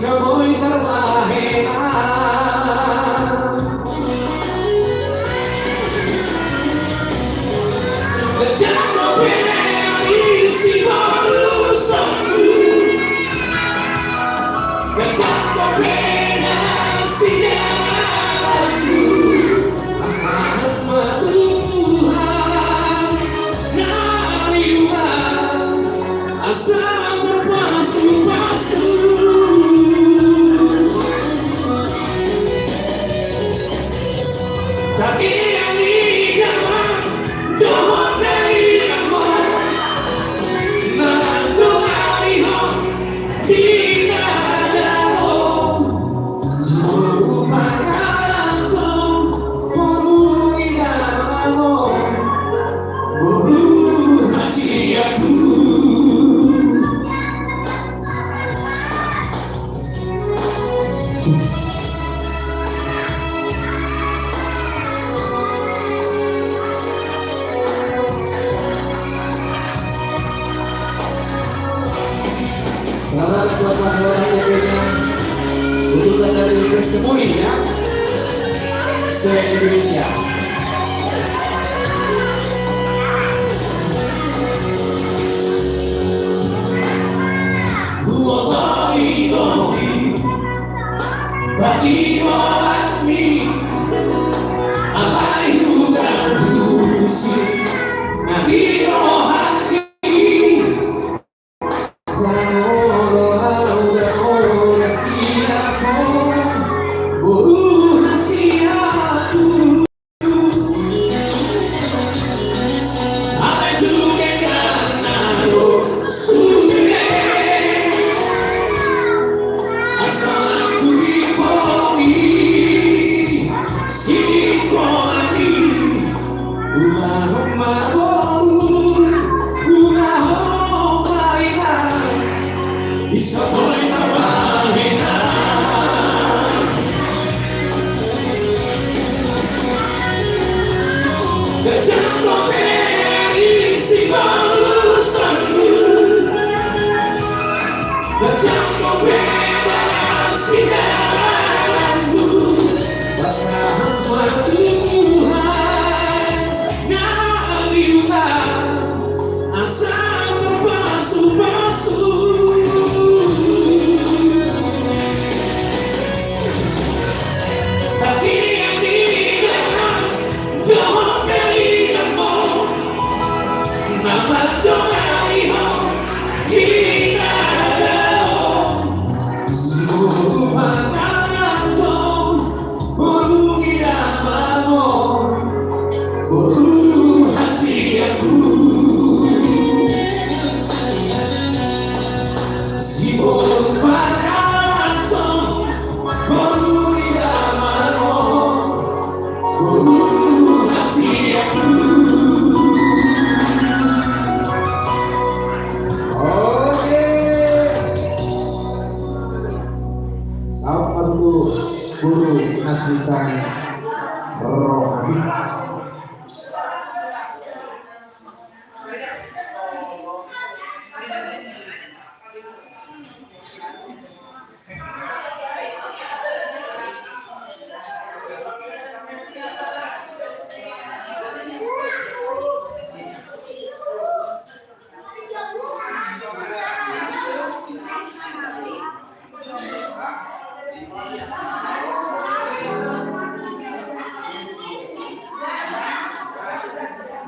bisa muy terbahena jangan berisi baru sembuh jangan berisi dalamku asal Tuhan nariulah asal terpasu-pasu tapi yang di dalam doa dari kamu menanggung harimu di dadamu seluruh pangkalanku buru idamamu buru hasiaku selamat buat masalah TP-nya lulusan dari Persemuri ya se-Indonesia. Gua bagi bagi orang ini alai udah musik nabi rohani bisa boleh terbahena jangan berisi baru sembuh jangan berisi dalamku bersama Tuhan nariulah asal terpasu-pasu tapi yang di dalam doa dari kamu nama doa iman di dadamu seluruh pangkalanku buru idamamu buru hasiaku seluruh pangkalanku buru idamamu buru hasiaku. Oke, sahabat guru Nasritan Rohani.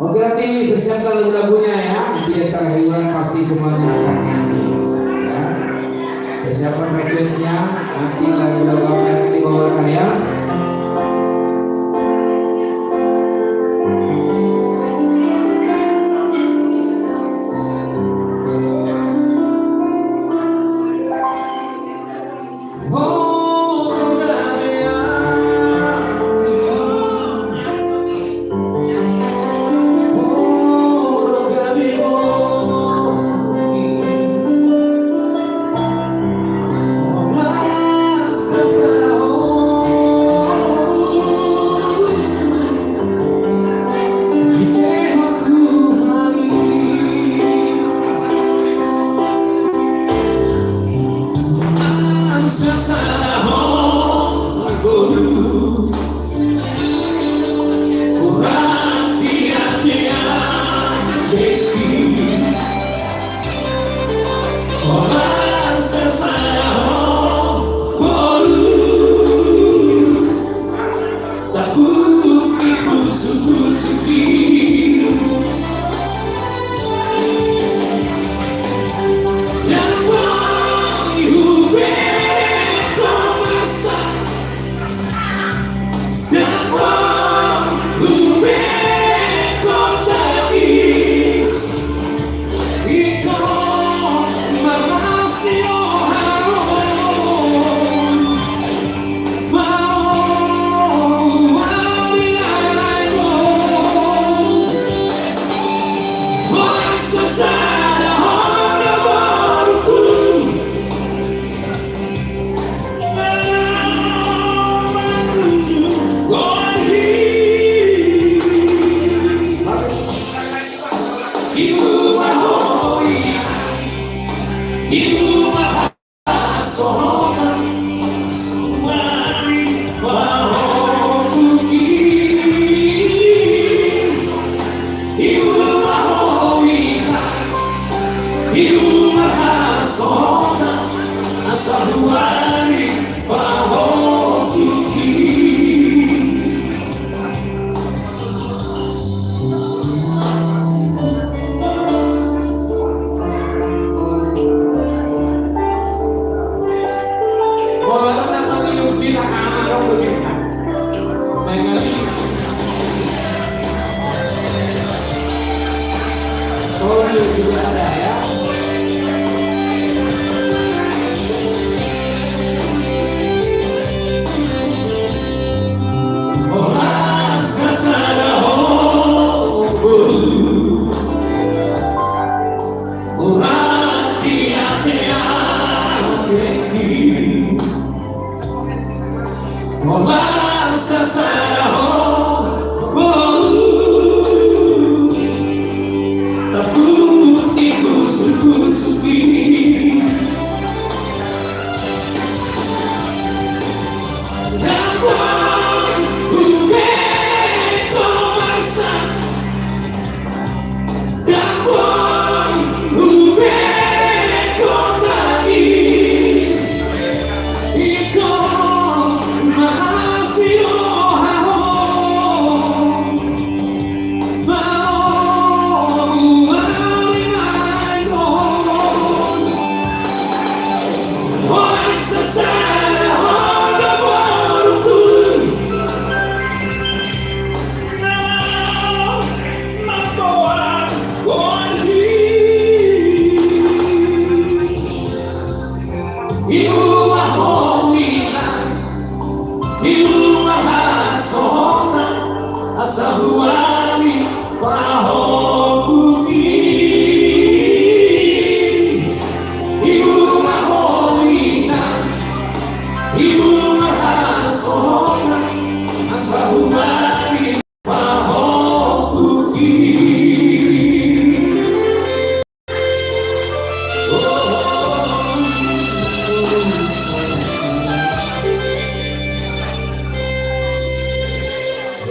Oke, nanti bersiapkan lagu-lagunya ya. Di acara hiburan pasti semuanya akan nyanyi ya. Persiapkan requestnya. Nanti lagu-lagu apa yang dibawakan ya.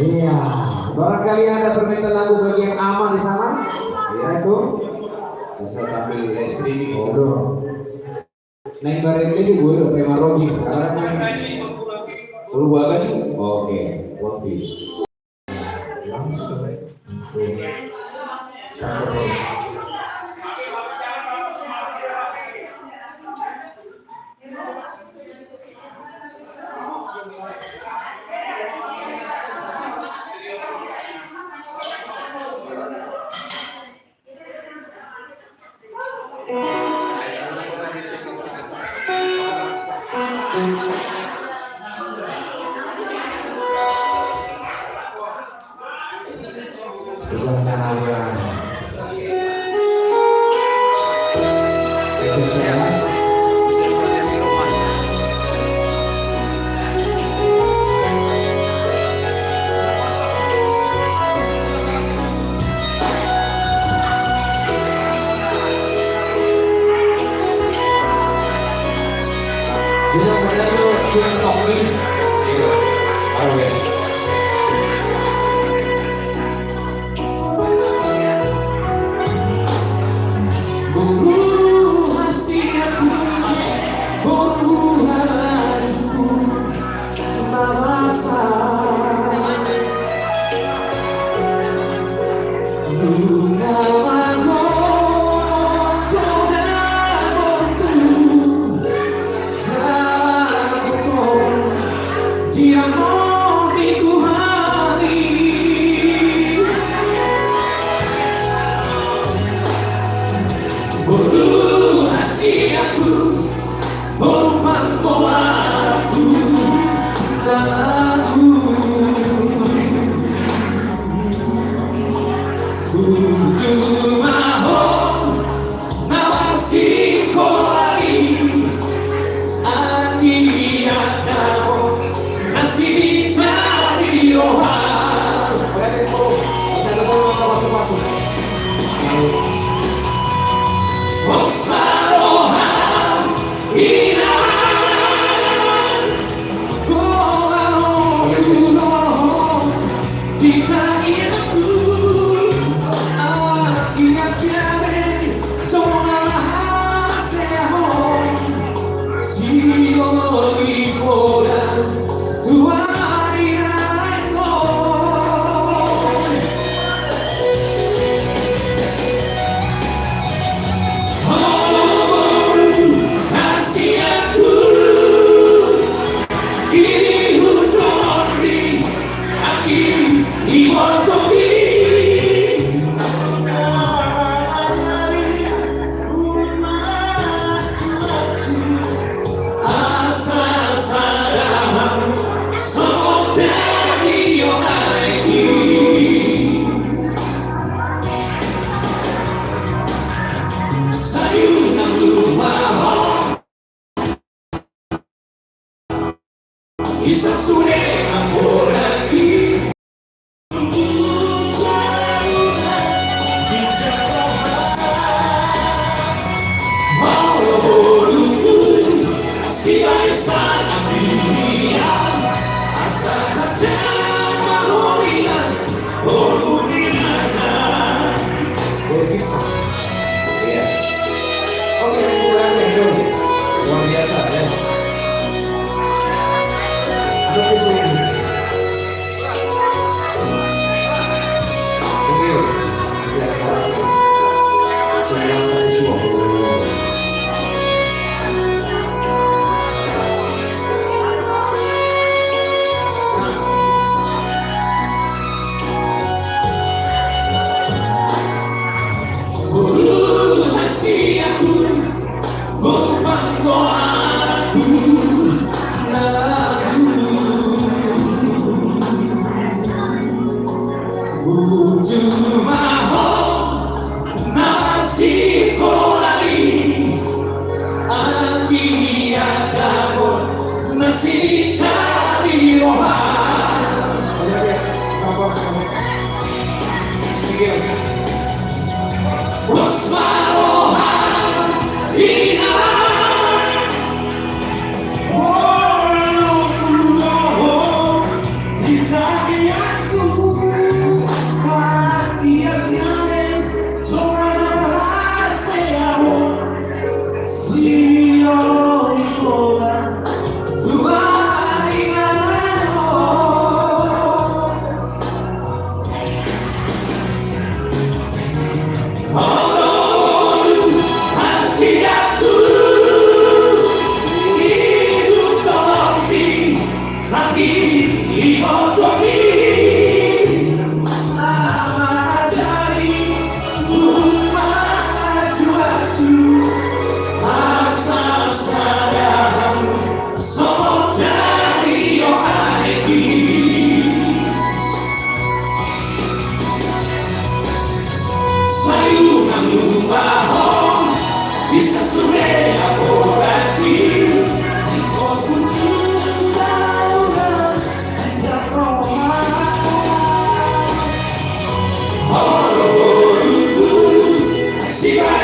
Iya, barangkali ada permintaan lagu bagi yang aman di sana. Ya itu bisa sambil live streaming. Waduh, naik bareng ini gue udah tema Rogi. Udah gua apa sih? Oke, Rogi. Langsung. Jangan menjadi jangan talking. Gitu. Oke. Buru hasiaku, buru harajuku, mawasa. Isa sune amor aqui. Si vai sana dunia, asa kata mahorina, horunina ta. Bisa. Iya. Oke, kurang itu. Luar biasa ya.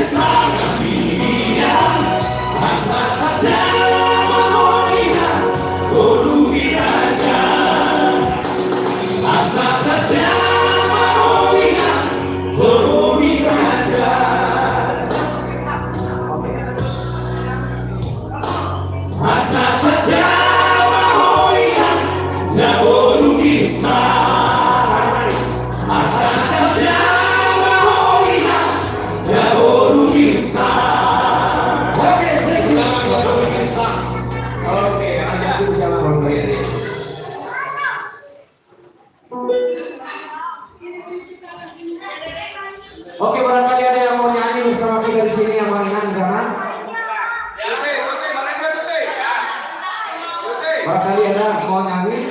Sana dunia, masa kadang lagi ada mau nyanyi?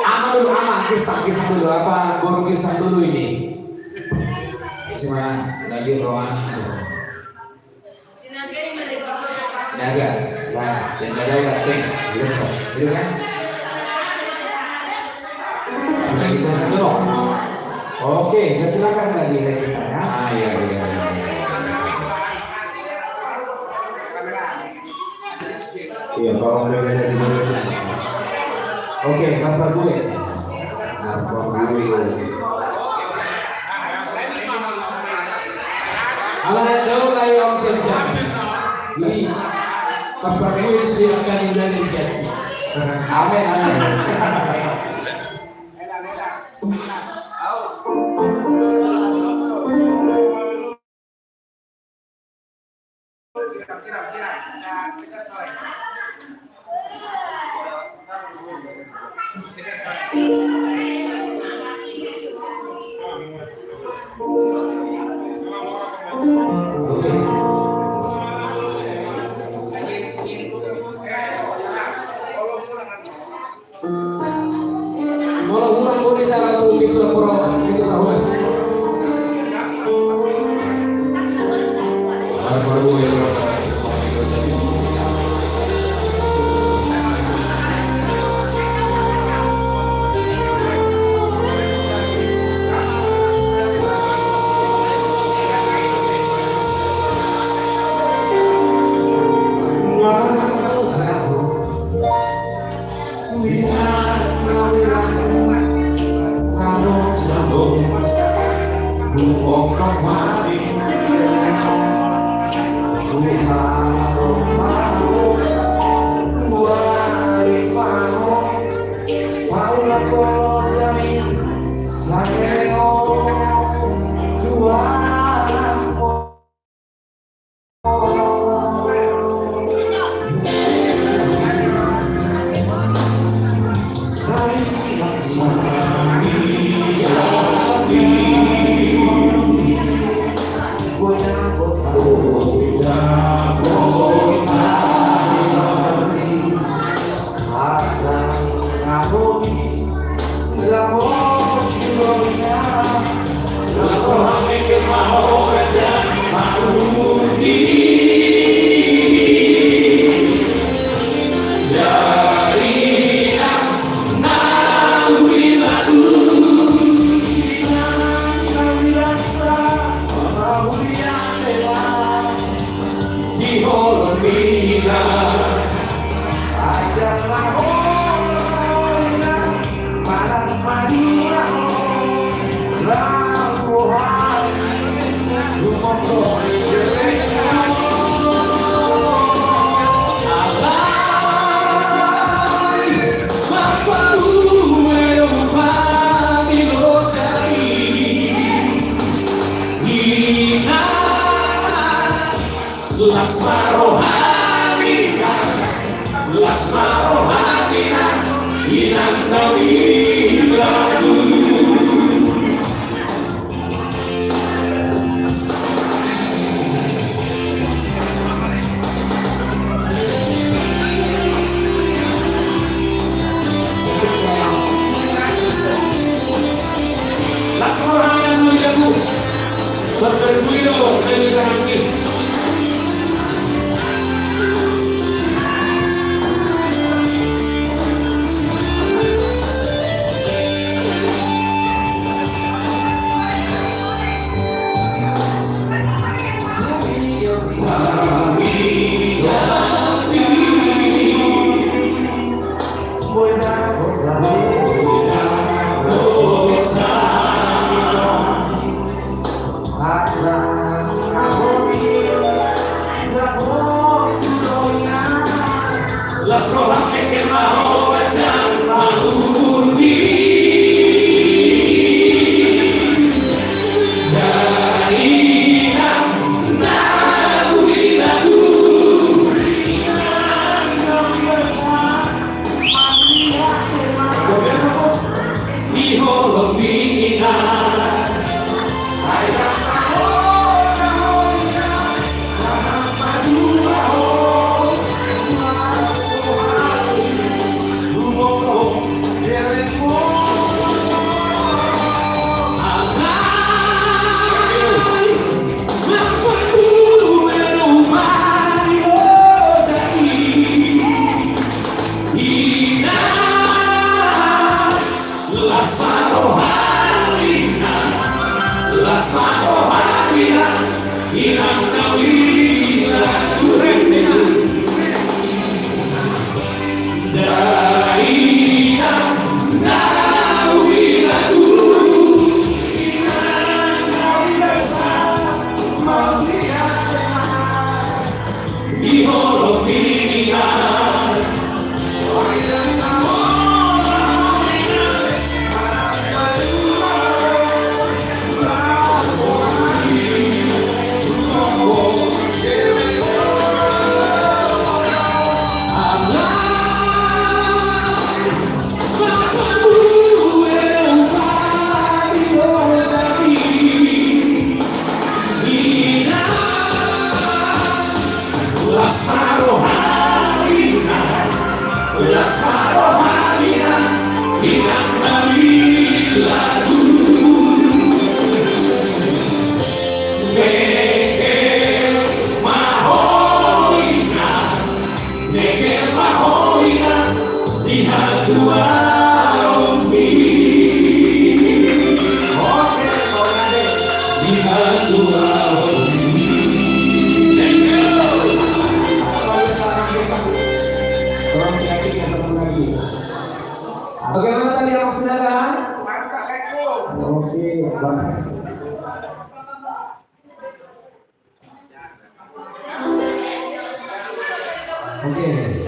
Ama dulu, kisah dulu apa? Baru kisah dulu ini. Gimana? Lagi ruangan. Sinaga. Nah, sinaga datang. Gitu kan? Lagi sana dulu. Oke, silakan lagi kita ya. Iya. Iya, kalau boleh dari Indonesia. Oke, kantor gue. Alah daw tayo sa dyan. Jadi, kapag gue silihan Indonesia. Amin. Kalau kurang boleh cara tuh itu tahuas. Hijo, Bagaimana tadi yang maksudnya? Oke, bagus. Oke.